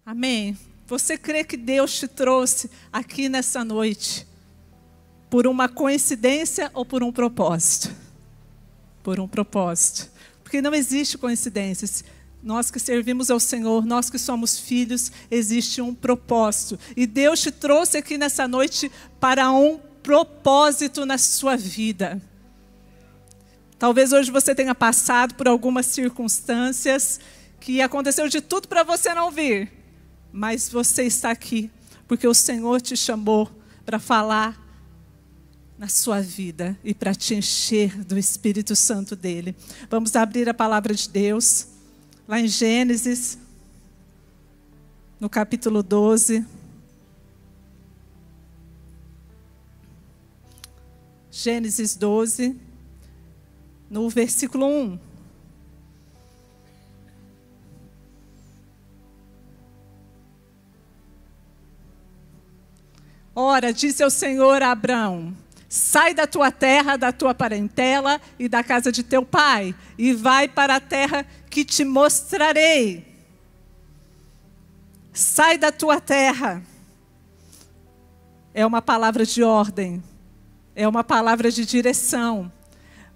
Amém? Você crê que Deus te trouxe aqui nessa noite por uma coincidência ou por um propósito? Por um propósito. Porque não existe coincidências. Nós que servimos ao Senhor, nós que somos filhos, existe um propósito. E Deus te trouxe aqui nessa noite para um propósito na sua vida. Talvez hoje você tenha passado por algumas circunstâncias que aconteceu de tudo para você não vir. Mas você está aqui porque o Senhor te chamou para falar na sua vida e para te encher do Espírito Santo dele. Vamos abrir a palavra de Deus, lá em Gênesis, no capítulo 12. Gênesis 12, no versículo 1. Ora, disse o Senhor a Abrão: sai da tua terra, da tua parentela e da casa de teu pai, e vai para a terra que te mostrarei. Sai da tua terra. É uma palavra de ordem, é uma palavra de direção.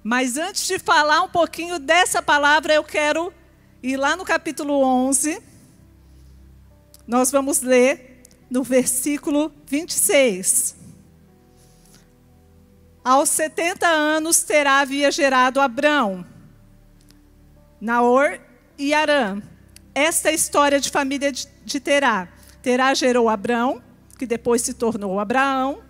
Mas antes de falar um pouquinho dessa palavra, eu quero ir lá no capítulo 11. Nós vamos ler no versículo 26. Aos 70 anos Terá havia gerado Abrão, Naor e Harã. Esta é a história de família de Terá. Terá gerou Abrão, que depois se tornou Abraão,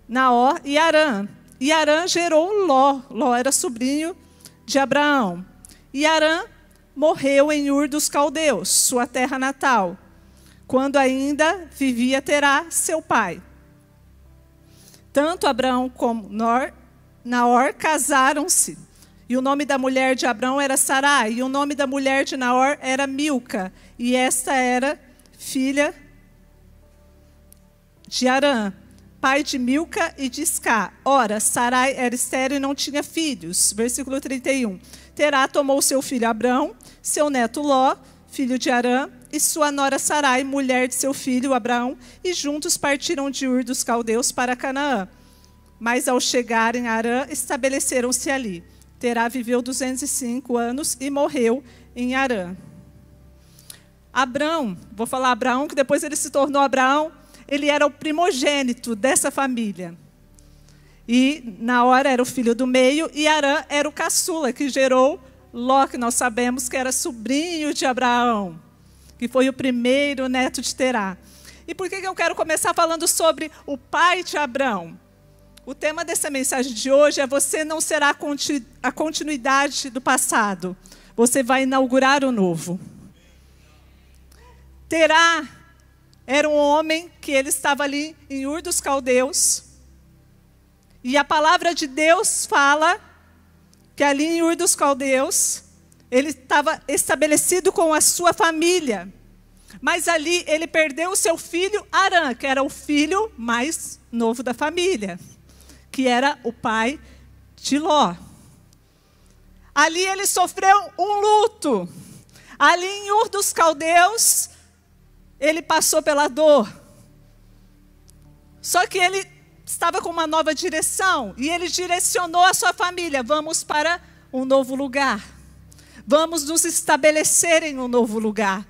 Naor e Harã. E Harã gerou Ló. Ló era sobrinho de Abraão. E Harã morreu em Ur dos Caldeus, sua terra natal, quando ainda vivia Terá, seu pai. Tanto Abrão como Naor casaram-se. E o nome da mulher de Abrão era Sarai, e o nome da mulher de Naor era Milca. E esta era filha de Harã, pai de Milca e de Iscá. Ora, Sarai era estéril e não tinha filhos. Versículo 31. Terá tomou seu filho Abrão, seu neto Ló, filho de Harã, e sua nora Sarai, mulher de seu filho Abraão, e juntos partiram de Ur dos Caldeus para Canaã. Mas ao chegarem a Harã, estabeleceram-se ali. Terá viveu 205 anos e morreu em Harã. Abrão, vou falar Abraão, que depois ele se tornou Abraão, ele era o primogênito dessa família. E Naor era o filho do meio, e Harã era o caçula, que gerou Ló, que nós sabemos que era sobrinho de Abraão, que foi o primeiro neto de Terá. E por que eu quero começar falando sobre o pai de Abrão? O tema dessa mensagem de hoje é: você não será a continuidade do passado, você vai inaugurar o novo. Terá era um homem que ele estava ali em Ur dos Caldeus, e a palavra de Deus fala que ali em Ur dos Caldeus, ele estava estabelecido com a sua família. Mas ali ele perdeu o seu filho Harã, que era o filho mais novo da família, que era o pai de Ló. Ali ele sofreu um luto. Ali em Ur dos Caldeus, ele passou pela dor. Só que ele estava com uma nova direção, e ele direcionou a sua família: vamos para um novo lugar. Vamos nos estabelecer em um novo lugar.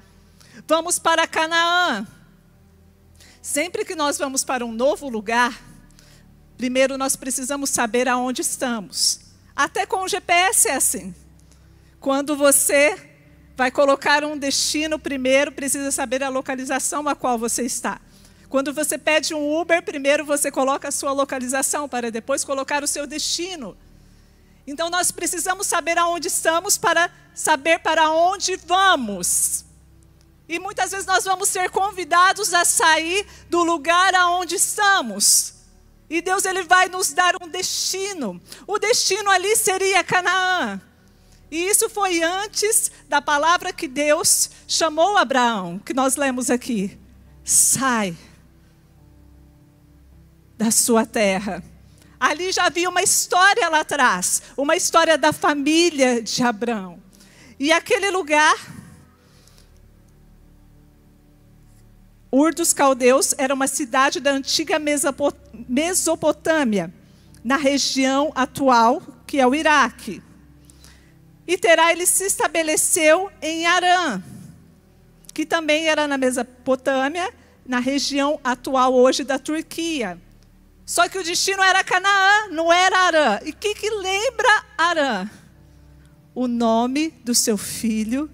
Vamos para Canaã. Sempre que nós vamos para um novo lugar, primeiro nós precisamos saber aonde estamos. Até com o GPS é assim. Quando você vai colocar um destino, primeiro precisa saber a localização a qual você está. Quando você pede um Uber, primeiro você coloca a sua localização, para depois colocar o seu destino. Então nós precisamos saber aonde estamos para saber para onde vamos. E muitas vezes nós vamos ser convidados a sair do lugar aonde estamos. E Deus ele vai nos dar um destino. O destino ali seria Canaã. E isso foi antes da palavra que Deus chamou Abraão, que nós lemos aqui. Sai da sua terra. Ali já havia uma história lá atrás, uma história da família de Abrão. E aquele lugar Ur dos Caldeus era uma cidade da antiga Mesopotâmia, na região atual, que é o Iraque. E Terá, ele se estabeleceu em Harã, que também era na Mesopotâmia, na região atual hoje da Turquia. Só que o destino era Canaã, não era Harã. E o que lembra Harã? O nome do seu filho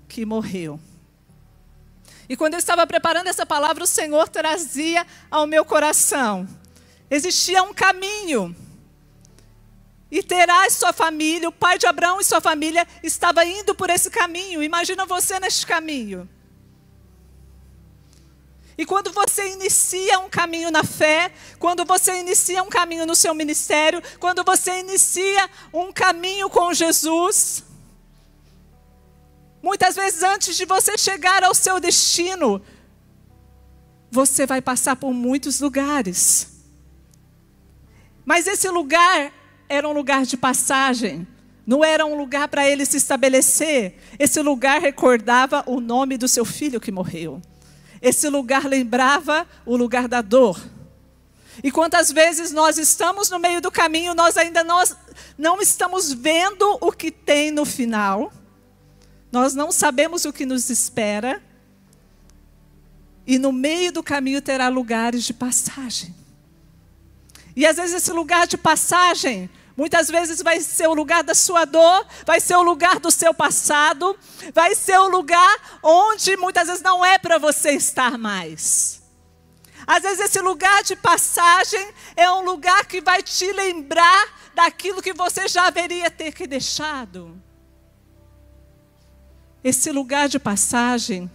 que morreu. E quando eu estava preparando essa palavra, o Senhor trazia ao meu coração. Existia um caminho. E Terá e sua família, o pai de Abraão e sua família, estava indo por esse caminho. Imagina você neste caminho. E quando você inicia um caminho na fé, quando você inicia um caminho no seu ministério, quando você inicia um caminho com Jesus, muitas vezes antes de você chegar ao seu destino, você vai passar por muitos lugares. Mas esse lugar era um lugar de passagem, não era um lugar para ele se estabelecer. Esse lugar recordava o nome do seu filho que morreu. Esse lugar lembrava o lugar da dor. E quantas vezes nós estamos no meio do caminho, nós não estamos vendo o que tem no final. Nós não sabemos o que nos espera. E no meio do caminho terá lugares de passagem. E às vezes esse lugar de passagem, muitas vezes vai ser o lugar da sua dor, vai ser o lugar do seu passado, vai ser o lugar onde muitas vezes não é para você estar mais. Às vezes esse lugar de passagem é um lugar que vai te lembrar daquilo que você já haveria ter que deixado. Esse lugar de passagem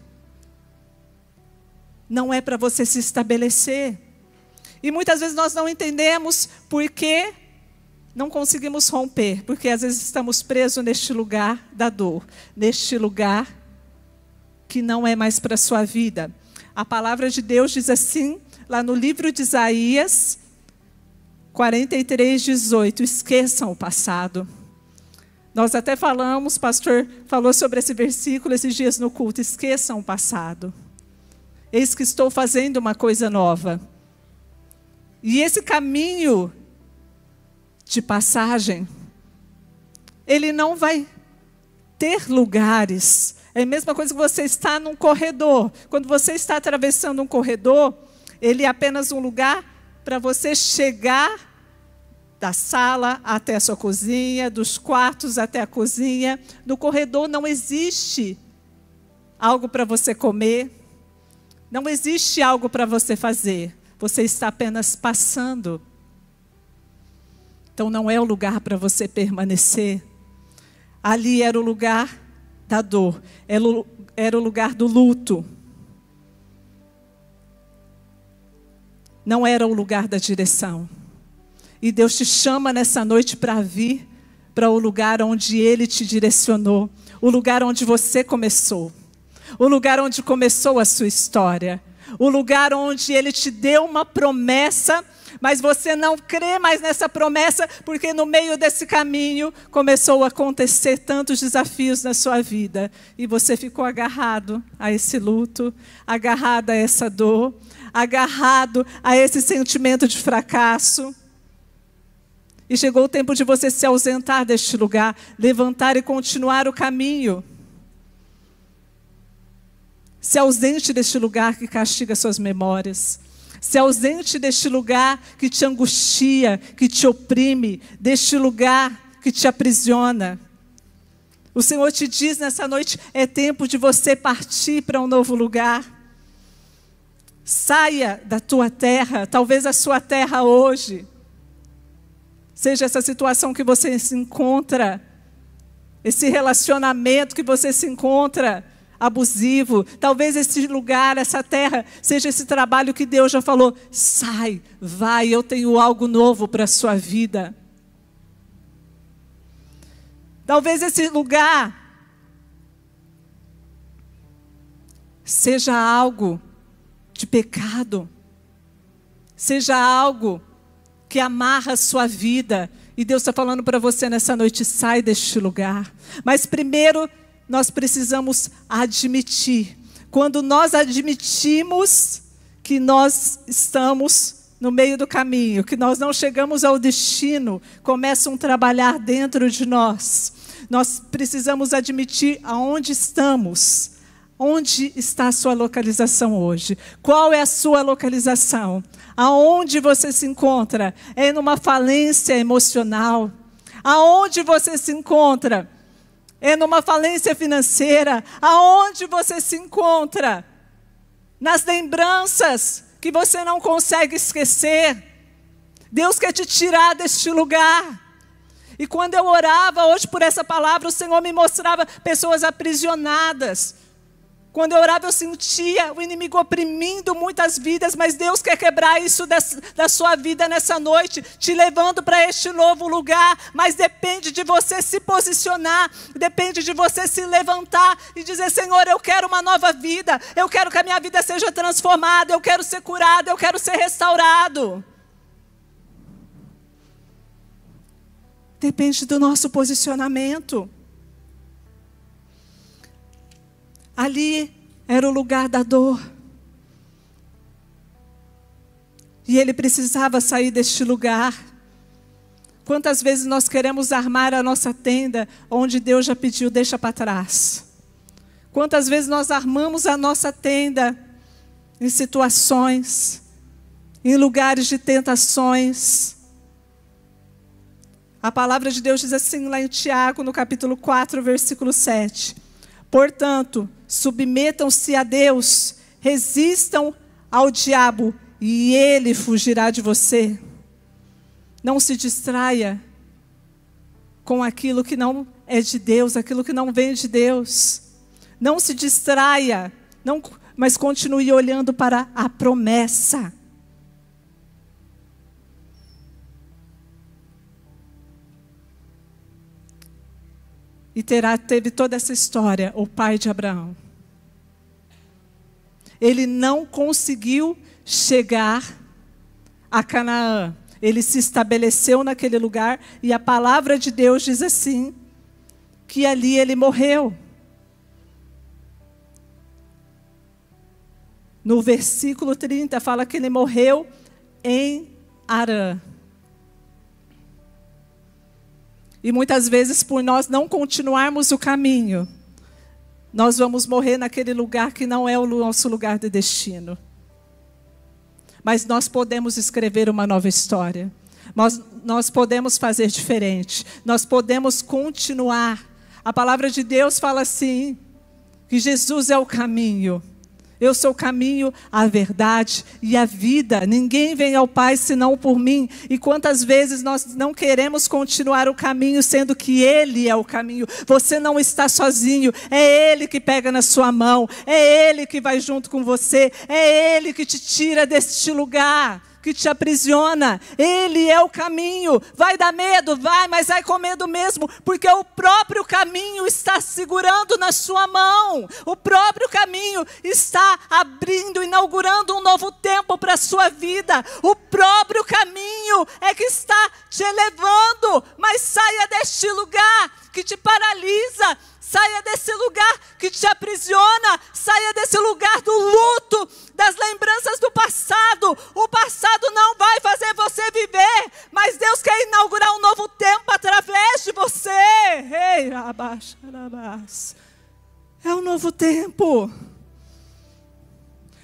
não é para você se estabelecer. E muitas vezes nós não entendemos por que não conseguimos romper. Porque às vezes estamos presos neste lugar da dor. Neste lugar que não é mais para a sua vida. A palavra de Deus diz assim, lá no livro de Isaías 43:18. Esqueçam o passado. Nós até falamos, o pastor falou sobre esse versículo esses dias no culto. Esqueçam o passado. Eis que estou fazendo uma coisa nova. E esse caminho de passagem, ele não vai ter lugares. É a mesma coisa que você está num corredor. Quando você está atravessando um corredor, ele é apenas um lugar para você chegar da sala até a sua cozinha, dos quartos até a cozinha. No corredor não existe algo para você comer, não existe algo para você fazer. Você está apenas passando. Então não é o lugar para você permanecer. Ali era o lugar da dor, era o lugar do luto. Não era o lugar da direção. E Deus te chama nessa noite para vir para o lugar onde Ele te direcionou. O lugar onde você começou. O lugar onde começou a sua história. O lugar onde Ele te deu uma promessa, mas você não crê mais nessa promessa, porque no meio desse caminho começou a acontecer tantos desafios na sua vida. E você ficou agarrado a esse luto, agarrado a essa dor, agarrado a esse sentimento de fracasso. E chegou o tempo de você se ausentar deste lugar, levantar e continuar o caminho. Se ausente deste lugar que castiga suas memórias. Se ausente deste lugar que te angustia, que te oprime, deste lugar que te aprisiona. O Senhor te diz nessa noite, é tempo de você partir para um novo lugar. Saia da tua terra, talvez a sua terra hoje seja essa situação que você se encontra, esse relacionamento que você se encontra abusivo. Talvez esse lugar, essa terra, seja esse trabalho que Deus já falou, sai, vai, eu tenho algo novo para a sua vida. Talvez esse lugar seja algo de pecado, seja algo que amarra a sua vida. E Deus está falando para você nessa noite, sai deste lugar. Mas primeiro, nós precisamos admitir, Quando nós admitimos que nós estamos no meio do caminho, que nós não chegamos ao destino, começa um trabalhar dentro de nós. Nós precisamos admitir aonde estamos. Onde está a sua localização hoje? Qual é a sua localização? Aonde você se encontra? É numa falência emocional? Aonde você se encontra? É numa falência financeira? Aonde você se encontra? Nas lembranças que você não consegue esquecer. Deus quer te tirar deste lugar. E quando eu orava hoje por essa palavra, o Senhor me mostrava pessoas aprisionadas. Quando eu orava, eu sentia o inimigo oprimindo muitas vidas, mas Deus quer quebrar isso da sua vida nessa noite, te levando para este novo lugar. Mas depende de você se posicionar, depende de você se levantar e dizer: Senhor, eu quero uma nova vida, eu quero que a minha vida seja transformada, eu quero ser curado, eu quero ser restaurado. Depende do nosso posicionamento. Ali era o lugar da dor. E ele precisava sair deste lugar. Quantas vezes nós queremos armar a nossa tenda onde Deus já pediu, deixa para trás. Quantas vezes nós armamos a nossa tenda em situações, em lugares de tentações. A palavra de Deus diz assim lá em Tiago, no capítulo 4, versículo 7. Portanto, submetam-se a Deus, resistam ao diabo e ele fugirá de você. Não se distraia com aquilo que não é de Deus, aquilo que não vem de Deus. Não se distraia, mas continue olhando para a promessa. E teve toda essa história, o pai de Abraão. Ele não conseguiu chegar a Canaã. Ele se estabeleceu naquele lugar e a palavra de Deus diz assim, que ali ele morreu. No versículo 30 fala que ele morreu em Harã. E muitas vezes, por nós não continuarmos o caminho, nós vamos morrer naquele lugar que não é o nosso lugar de destino. Mas nós podemos escrever uma nova história. Nós podemos fazer diferente. Nós podemos continuar. A palavra de Deus fala assim, que Jesus é o caminho. Eu sou o caminho, a verdade e a vida. Ninguém vem ao Pai senão por mim. E quantas vezes nós não queremos continuar o caminho, sendo que Ele é o caminho. Você não está sozinho. É Ele que pega na sua mão. É Ele que vai junto com você. É Ele que te tira deste lugar, que te aprisiona. Ele é o caminho. Vai dar medo? Vai, mas vai com medo mesmo, porque o próprio caminho está segurando na sua mão. O próprio caminho está abrindo, inaugurando um novo tempo para a sua vida. O próprio caminho é que está te elevando, mas saia deste lugar que te paralisa. Saia desse lugar que te aprisiona. Saia desse lugar do luto, das lembranças do passado. O passado não vai fazer você viver, mas Deus quer inaugurar um novo tempo através de você. Ei, é um novo tempo.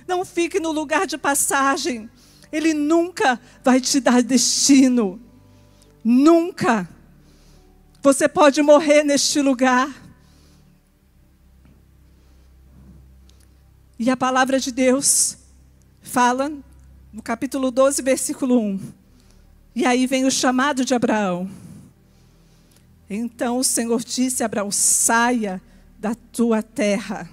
Não fique no lugar de passagem. Ele nunca vai te dar destino. Nunca. Você pode morrer neste lugar. E a palavra de Deus fala no capítulo 12, versículo 1. E aí vem o chamado de Abraão. Então o Senhor disse a Abraão: saia da tua terra,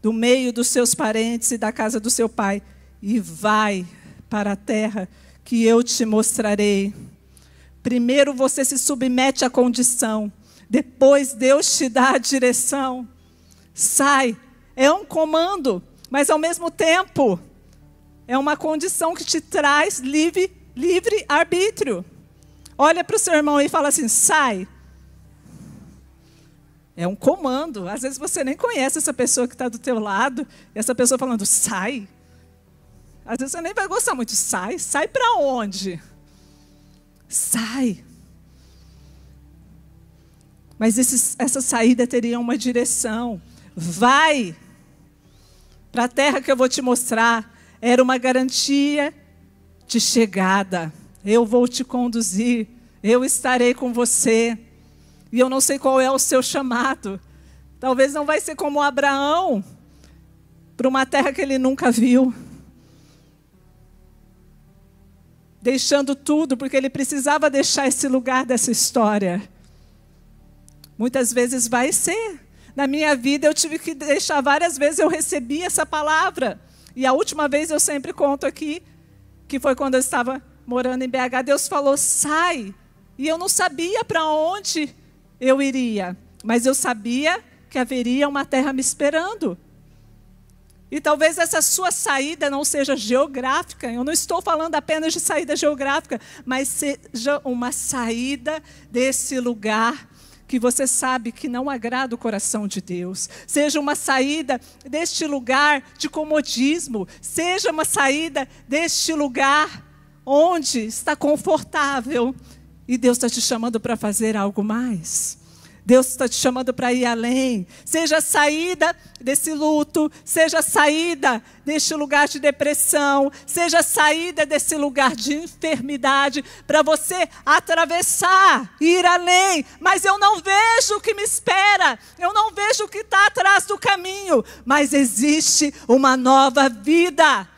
do meio dos seus parentes e da casa do seu pai, e vai para a terra que eu te mostrarei. Primeiro você se submete à condição, depois Deus te dá a direção. Sai. É um comando, mas ao mesmo tempo é uma condição que te traz livre arbítrio. Olha para o seu irmão e fala assim: sai. É um comando. Às vezes você nem conhece essa pessoa que está do teu lado, e essa pessoa falando, sai. Às vezes você nem vai gostar muito. Sai. Sai para onde? Sai. Mas essa saída teria uma direção. Vai para a terra que eu vou te mostrar. Era uma garantia de chegada. Eu vou te conduzir. Eu estarei com você. E eu não sei qual é o seu chamado. Talvez não vai ser como Abraão, para uma terra que ele nunca viu. Deixando tudo, porque ele precisava deixar esse lugar dessa história. Muitas vezes vai ser. Na minha vida eu tive que deixar várias vezes, eu recebi essa palavra. E a última vez eu sempre conto aqui, que foi quando eu estava morando em BH, Deus falou, sai. E eu não sabia para onde eu iria, mas eu sabia que haveria uma terra me esperando. E talvez essa sua saída não seja geográfica, eu não estou falando apenas de saída geográfica, mas seja uma saída desse lugar que você sabe que não agrada o coração de Deus. Seja uma saída deste lugar de comodismo, seja uma saída deste lugar onde está confortável. E Deus está te chamando para fazer algo mais. Deus está te chamando para ir além. Seja a saída desse luto, seja a saída deste lugar de depressão, seja a saída desse lugar de enfermidade, para você atravessar, ir além. Mas eu não vejo o que me espera, eu não vejo o que está atrás do caminho, mas existe uma nova vida.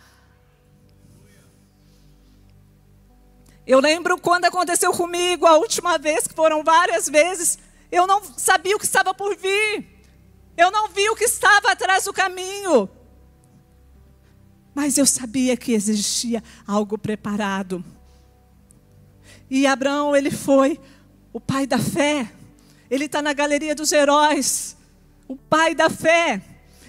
Eu lembro quando aconteceu comigo a última vez, que foram várias vezes, eu não sabia o que estava por vir. Eu não vi o que estava atrás do caminho. Mas eu sabia que existia algo preparado. E Abraão, ele foi o pai da fé. Ele está na galeria dos heróis. O pai da fé.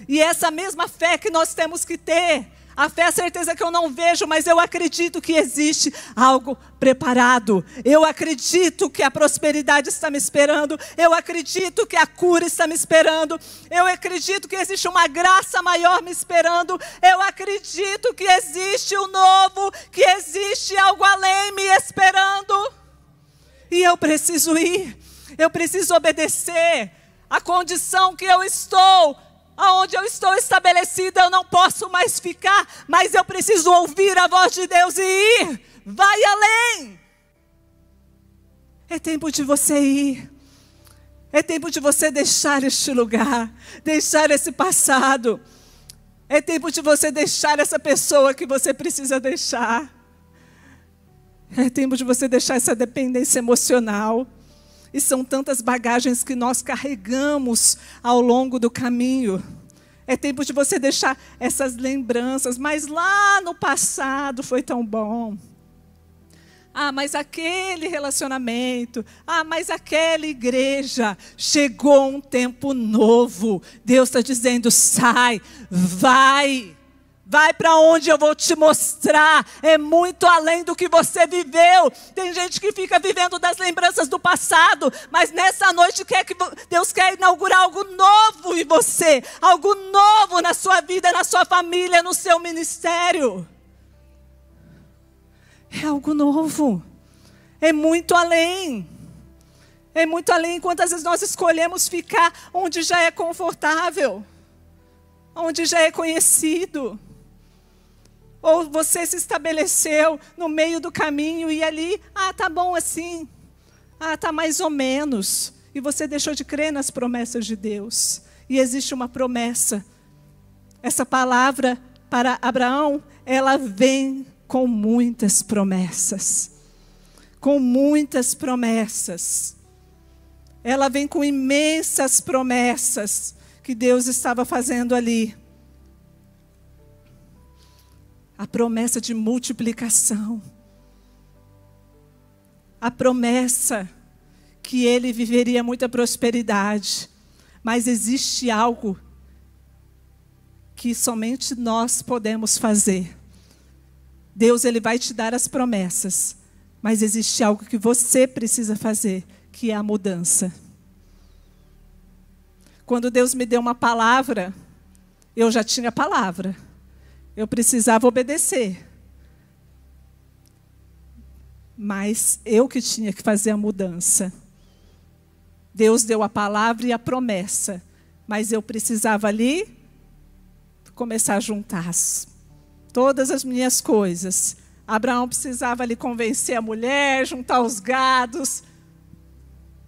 E essa mesma fé que nós temos que ter. A fé é a certeza que eu não vejo, mas eu acredito que existe algo preparado. Eu acredito que a prosperidade está me esperando. Eu acredito que a cura está me esperando. Eu acredito que existe uma graça maior me esperando. Eu acredito que existe o novo, que existe algo além me esperando. E eu preciso ir. Eu preciso obedecer. A condição que eu estou, aonde eu estou estabelecida, eu não posso mais ficar, mas eu preciso ouvir a voz de Deus e ir. Vai além. É tempo de você ir. É tempo de você deixar este lugar, deixar esse passado. É tempo de você deixar essa pessoa que você precisa deixar. É tempo de você deixar essa dependência emocional. E são tantas bagagens que nós carregamos ao longo do caminho. É tempo de você deixar essas lembranças. Mas lá no passado foi tão bom. Ah, mas aquele relacionamento. Ah, mas aquela igreja. Chegou um tempo novo. Deus está dizendo, sai, vai. Vai para onde eu vou te mostrar. É muito além do que você viveu. Tem gente que fica vivendo das lembranças do passado, mas nessa noite Deus quer inaugurar algo novo em você. Algo novo na sua vida, na sua família, no seu ministério. É algo novo. É muito além. É muito além. Quantas vezes nós escolhemos ficar onde já é confortável, onde já é conhecido. Ou você se estabeleceu no meio do caminho e ali, tá bom assim. Tá mais ou menos. E você deixou de crer nas promessas de Deus. E existe uma promessa. Essa palavra para Abraão, ela vem com muitas promessas. Com muitas promessas. Ela vem com imensas promessas que Deus estava fazendo ali. A promessa de multiplicação. A promessa que ele viveria muita prosperidade. Mas existe algo que somente nós podemos fazer. Deus, ele vai te dar as promessas. Mas existe algo que você precisa fazer, que é a mudança. Quando Deus me deu uma palavra, eu já tinha a palavra. Eu precisava obedecer. Mas eu que tinha que fazer a mudança. Deus deu a palavra e a promessa. Mas eu precisava ali começar a juntar todas as minhas coisas. Abraão precisava ali convencer a mulher, juntar os gados,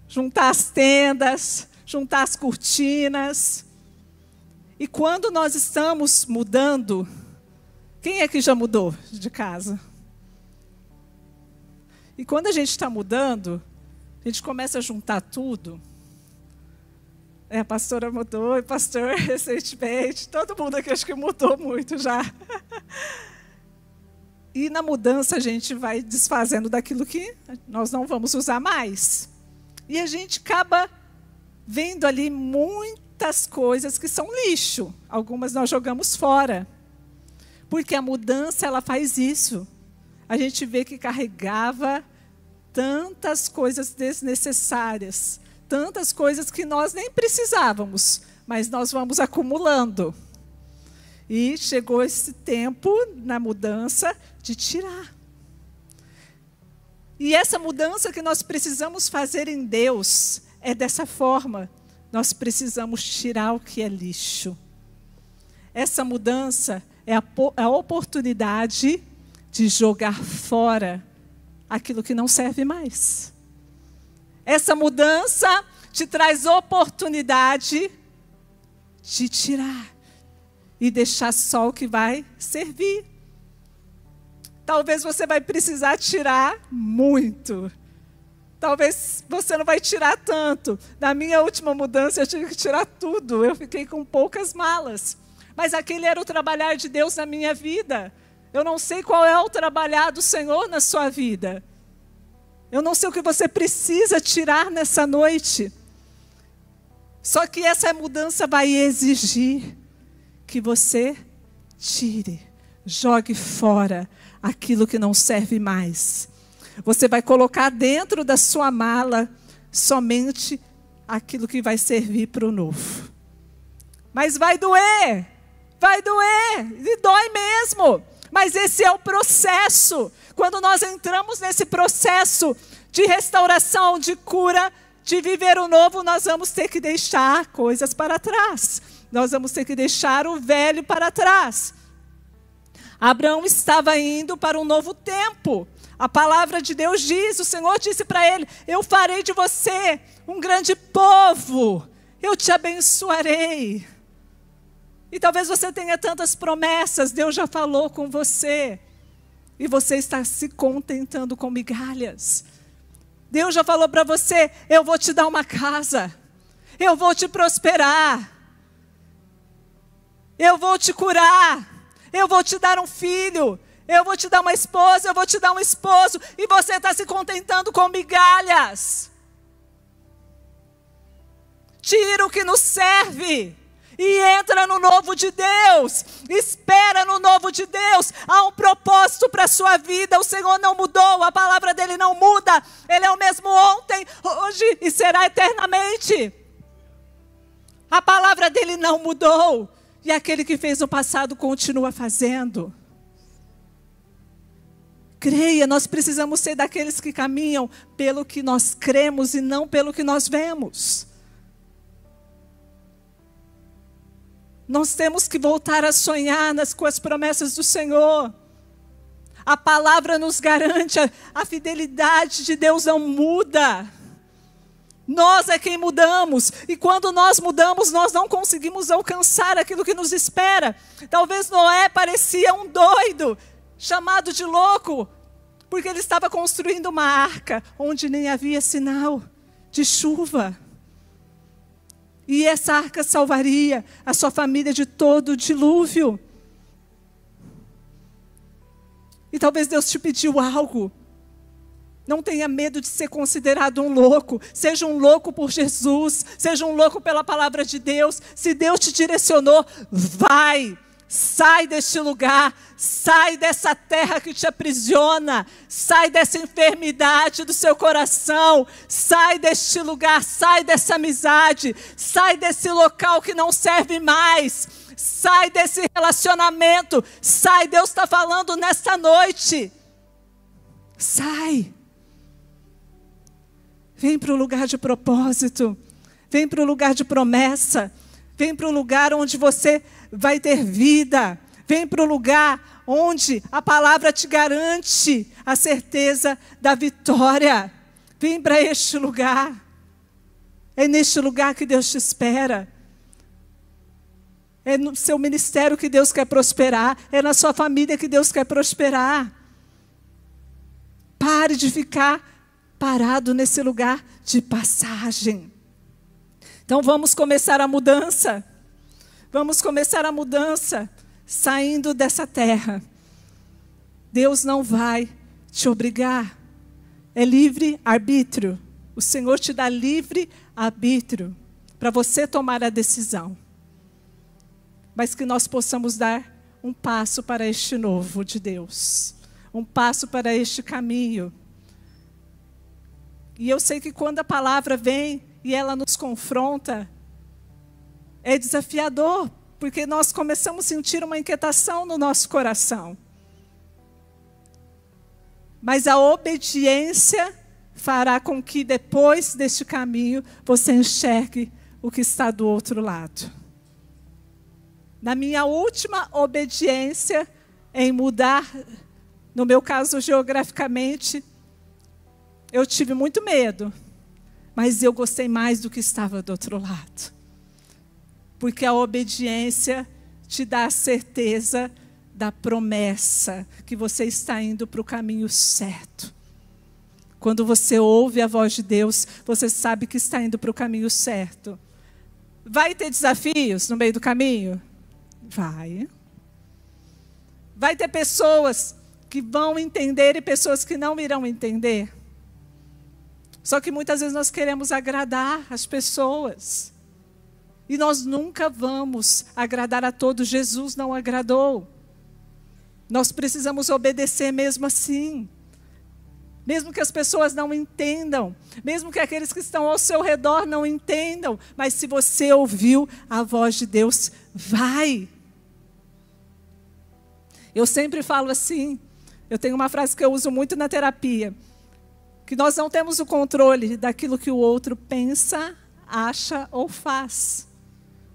juntar as tendas, juntar as cortinas. E quando nós estamos mudando, quem é que já mudou de casa? E quando a gente está mudando, a gente começa a juntar tudo. A pastora mudou, e pastor recentemente, todo mundo aqui acho que mudou muito já. E na mudança a gente vai desfazendo daquilo que nós não vamos usar mais. E a gente acaba vendo ali muitas coisas que são lixo. Algumas nós jogamos fora. Porque a mudança, ela faz isso. A gente vê que carregava tantas coisas desnecessárias. Tantas coisas que nós nem precisávamos. Mas nós vamos acumulando. E chegou esse tempo, na mudança, de tirar. E essa mudança que nós precisamos fazer em Deus é dessa forma. Nós precisamos tirar o que é lixo. Essa mudança é a oportunidade de jogar fora aquilo que não serve mais. Essa mudança te traz oportunidade de tirar e deixar só o que vai servir. Talvez você vai precisar tirar muito. Talvez você não vai tirar tanto. Na minha última mudança eu tive que tirar tudo. Eu fiquei com poucas malas. Mas aquele era o trabalhar de Deus na minha vida. Eu não sei qual é o trabalhar do Senhor na sua vida. Eu não sei o que você precisa tirar nessa noite. Só que essa mudança vai exigir que você tire, jogue fora aquilo que não serve mais. Você vai colocar dentro da sua mala somente aquilo que vai servir para o novo. Mas vai doer, e dói mesmo. Mas esse é o processo. Quando nós entramos nesse processo de restauração, de cura, de viver o novo, nós vamos ter que deixar coisas para trás. Nós vamos ter que deixar o velho para trás. Abraão estava indo para um novo tempo. A palavra de Deus diz, o Senhor disse para ele, eu farei de você um grande povo. Eu te abençoarei. E talvez você tenha tantas promessas, Deus já falou com você. E você está se contentando com migalhas. Deus já falou para você, eu vou te dar uma casa. Eu vou te prosperar. Eu vou te curar. Eu vou te dar um filho. Eu vou te dar uma esposa. Eu vou te dar um esposo. E você está se contentando com migalhas. Tira o que nos serve. E entra no novo de Deus. Espera no novo de Deus. Há um propósito para a sua vida. O Senhor não mudou. A palavra dele não muda. Ele é o mesmo ontem, hoje e será eternamente. A palavra dele não mudou. E aquele que fez no passado continua fazendo. Creia, nós precisamos ser daqueles que caminham pelo que nós cremos e não pelo que nós vemos. Nós temos que voltar a sonhar com as promessas do Senhor. A palavra nos garante, a fidelidade de Deus não muda. Nós é quem mudamos. E quando nós mudamos, nós não conseguimos alcançar aquilo que nos espera. Talvez Noé parecia um doido, chamado de louco, porque ele estava construindo uma arca onde nem havia sinal de chuva. E essa arca salvaria a sua família de todo o dilúvio. E talvez Deus te pediu algo. Não tenha medo de ser considerado um louco. Seja um louco por Jesus. Seja um louco pela palavra de Deus. Se Deus te direcionou, vai. Sai deste lugar, sai dessa terra que te aprisiona, sai dessa enfermidade do seu coração, sai deste lugar, sai dessa amizade, sai desse local que não serve mais, sai desse relacionamento, sai, Deus está falando nesta noite. Sai. Vem para o lugar de propósito, vem para o lugar de promessa, vem para o lugar onde você vai ter vida. Vem para o lugar onde a palavra te garante a certeza da vitória. Vem para este lugar. É neste lugar que Deus te espera. É no seu ministério que Deus quer prosperar. É na sua família que Deus quer prosperar. Pare de ficar parado nesse lugar de passagem. Então vamos começar a mudança. Vamos começar a mudança, saindo dessa terra. Deus não vai te obrigar. É livre arbítrio. O Senhor te dá livre arbítrio para você tomar a decisão. Mas que nós possamos dar um passo para este novo de Deus. Um passo para este caminho. E eu sei que quando a palavra vem e ela nos confronta, é desafiador, porque nós começamos a sentir uma inquietação no nosso coração. Mas a obediência fará com que depois deste caminho você enxergue o que está do outro lado. Na minha última obediência em mudar, no meu caso geograficamente, eu tive muito medo, mas eu gostei mais do que estava do outro lado. Porque a obediência te dá a certeza da promessa, que você está indo para o caminho certo. Quando você ouve a voz de Deus, você sabe que está indo para o caminho certo. Vai ter desafios no meio do caminho? Vai. Vai ter pessoas que vão entender e pessoas que não irão entender. Só que muitas vezes nós queremos agradar as pessoas. E nós nunca vamos agradar a todos. Jesus não agradou. Nós precisamos obedecer mesmo assim. Mesmo que as pessoas não entendam. Mesmo que aqueles que estão ao seu redor não entendam. Mas se você ouviu a voz de Deus, vai. Eu sempre falo assim. Eu tenho uma frase que eu uso muito na terapia. Que nós não temos o controle daquilo que o outro pensa, acha ou faz.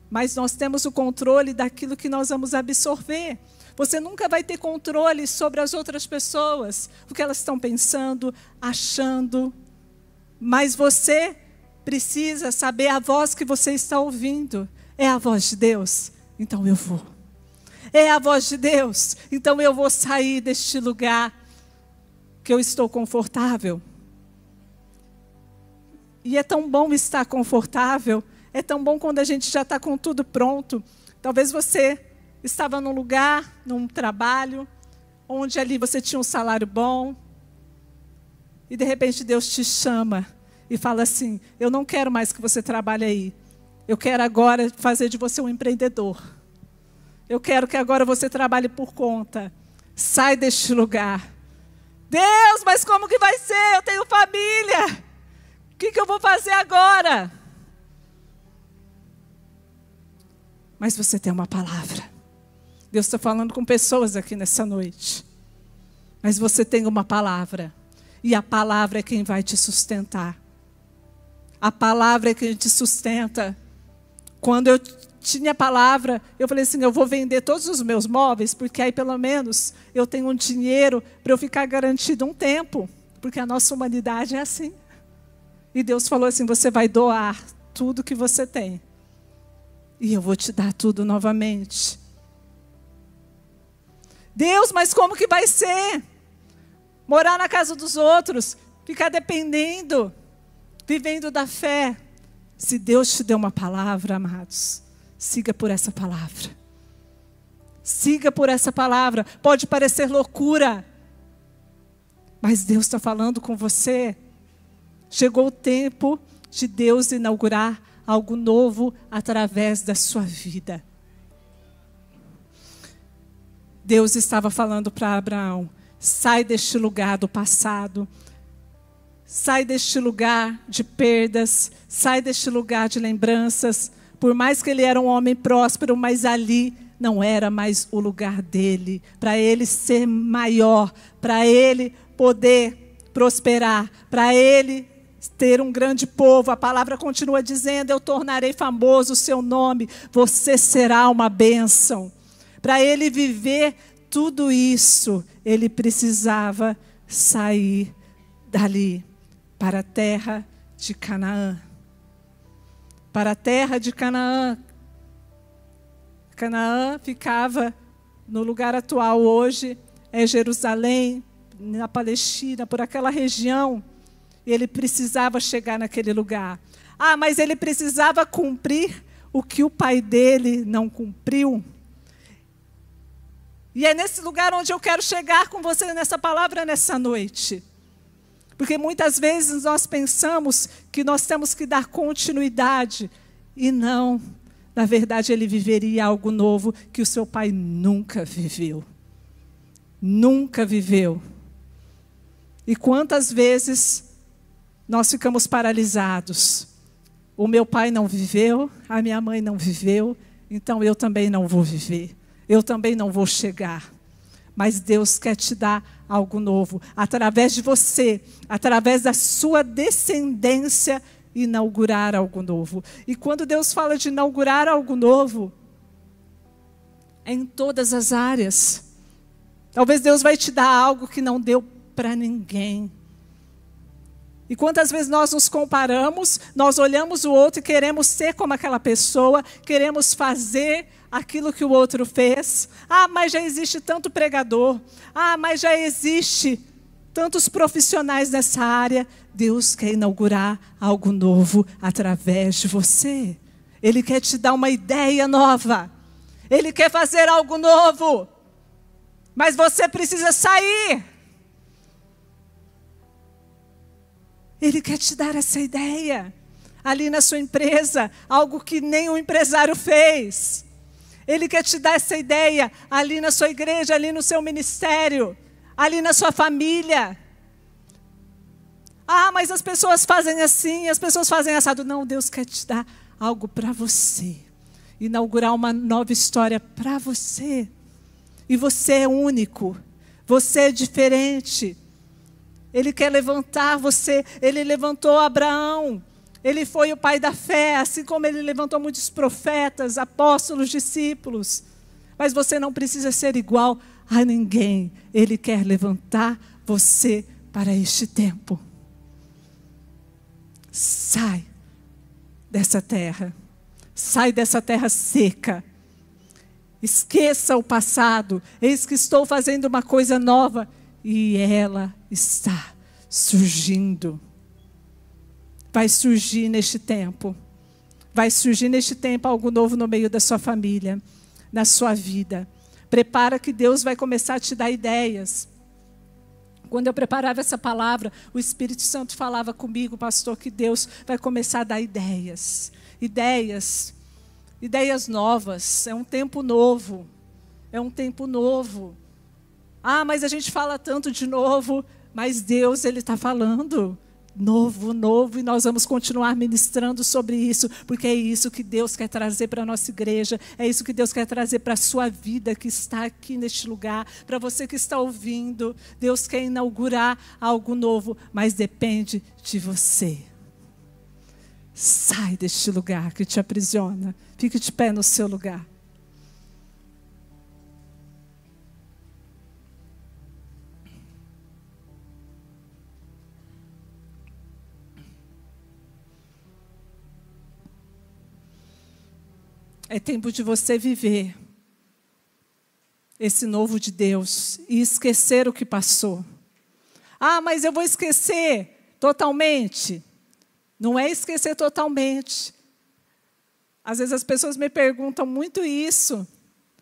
Mas nós temos o controle daquilo que nós vamos absorver. Você nunca vai ter controle sobre as outras pessoas, o que elas estão pensando, achando. Mas você precisa saber a voz que você está ouvindo. É a voz de Deus? Então eu vou. É a voz de Deus? Então eu vou sair deste lugar que eu estou confortável. E é tão bom estar confortável. É tão bom quando a gente já está com tudo pronto. Talvez você estava num lugar, num trabalho, onde ali você tinha um salário bom. E de repente Deus te chama e fala assim, eu não quero mais que você trabalhe aí. Eu quero agora fazer de você um empreendedor. Eu quero que agora você trabalhe por conta. Sai deste lugar. Deus, mas como que vai ser? Eu tenho família. O que eu vou fazer agora? Mas você tem uma palavra. Deus está falando com pessoas aqui nessa noite. Mas você tem uma palavra. E a palavra é quem vai te sustentar. A palavra é quem te sustenta. Quando eu tinha a palavra, eu falei assim, eu vou vender todos os meus móveis, porque aí pelo menos eu tenho um dinheiro para eu ficar garantido um tempo. Porque a nossa humanidade é assim. E Deus falou assim, você vai doar tudo que você tem. E eu vou te dar tudo novamente. Deus, mas como que vai ser? Morar na casa dos outros, ficar dependendo, vivendo da fé. Se Deus te deu uma palavra, amados, siga por essa palavra. Siga por essa palavra. Pode parecer loucura, mas Deus está falando com você. Chegou o tempo de Deus inaugurar algo novo através da sua vida. Deus estava falando para Abraão: sai deste lugar do passado, sai deste lugar de perdas, sai deste lugar de lembranças. Por mais que ele era um homem próspero, mas ali não era mais o lugar dele. Para ele ser maior, para ele poder prosperar, para ele ter um grande povo. A palavra continua dizendo: eu tornarei famoso o seu nome, você será uma bênção. Para ele viver tudo isso, ele precisava sair dali para a terra de Canaã. Para a terra de Canaã. Canaã ficava no lugar atual hoje, é Jerusalém, na Palestina, por aquela região. Ele precisava chegar naquele lugar. Ah, mas ele precisava cumprir o que o pai dele não cumpriu. E é nesse lugar onde eu quero chegar com você nessa palavra nessa noite. Porque muitas vezes nós pensamos que nós temos que dar continuidade. E não, na verdade ele viveria algo novo que o seu pai nunca viveu. Nunca viveu. E quantas vezes nós ficamos paralisados? O meu pai não viveu, a minha mãe não viveu, então eu também não vou viver. Eu também não vou chegar. Mas Deus quer te dar algo novo. Através de você, através da sua descendência, inaugurar algo novo. E quando Deus fala de inaugurar algo novo, é em todas as áreas. Talvez Deus vai te dar algo que não deu para ninguém. E quantas vezes nós nos comparamos, nós olhamos o outro e queremos ser como aquela pessoa, queremos fazer aquilo que o outro fez. Ah, mas já existe tanto pregador. Ah, mas já existe tantos profissionais nessa área. Deus quer inaugurar algo novo através de você. Ele quer te dar uma ideia nova. Ele quer fazer algo novo. Mas você precisa sair. Ele quer te dar essa ideia. Ali na sua empresa, algo que nem o empresário fez. Ele quer te dar essa ideia ali na sua igreja, ali no seu ministério, ali na sua família. Ah, mas as pessoas fazem assim, as pessoas fazem assado. Não, Deus quer te dar algo para você. Inaugurar uma nova história para você. E você é único, você é diferente. Ele quer levantar você. Ele levantou Abraão. Ele foi o pai da fé, assim como ele levantou muitos profetas, apóstolos, discípulos. Mas você não precisa ser igual a ninguém. Ele quer levantar você para este tempo. Sai dessa terra. Sai dessa terra seca. Esqueça o passado. Eis que estou fazendo uma coisa nova. E ela está surgindo. Vai surgir neste tempo. Vai surgir neste tempo algo novo no meio da sua família, na sua vida. Prepara que Deus vai começar a te dar ideias. Quando eu preparava essa palavra, o Espírito Santo falava comigo, pastor, que Deus vai começar a dar ideias. Ideias novas. É um tempo novo. É um tempo novo. Ah, mas a gente fala tanto de novo, mas Deus, Ele está falando. Novo, novo, e nós vamos continuar ministrando sobre isso, porque é isso que Deus quer trazer para a nossa igreja, é isso que Deus quer trazer para a sua vida que está aqui neste lugar, para você que está ouvindo. Deus quer inaugurar algo novo, mas depende de você. Sai deste lugar que te aprisiona, fique de pé no seu lugar. É tempo de você viver esse novo de Deus e esquecer o que passou. Ah, mas eu vou esquecer totalmente. Não é esquecer totalmente. Às vezes as pessoas me perguntam muito isso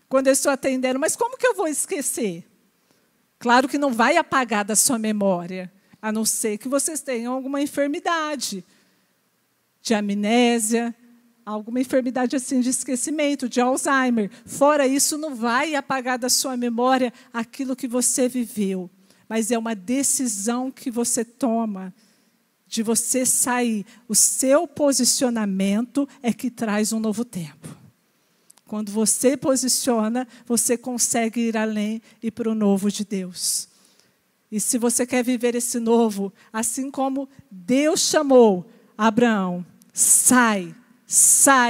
quando eu estou atendendo. Mas como que eu vou esquecer? Claro que não vai apagar da sua memória, a não ser que vocês tenham alguma enfermidade de amnésia, alguma enfermidade assim de esquecimento, de Alzheimer. Fora isso, não vai apagar da sua memória aquilo que você viveu. Mas é uma decisão que você toma de você sair. O seu posicionamento é que traz um novo tempo. Quando você posiciona, você consegue ir além e para o novo de Deus. E se você quer viver esse novo, assim como Deus chamou Abraão, sai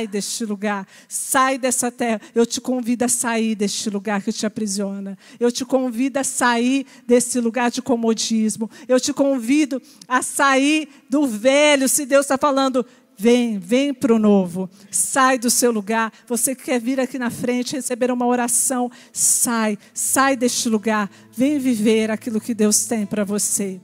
deste lugar, sai dessa terra. Eu te convido a sair deste lugar que te aprisiona. Eu te convido a sair desse lugar de comodismo. Eu te convido a sair do velho. Se Deus está falando, vem para o novo. Sai do seu lugar. Você que quer vir aqui na frente, receber uma oração, sai deste lugar. Vem viver aquilo que Deus tem para você.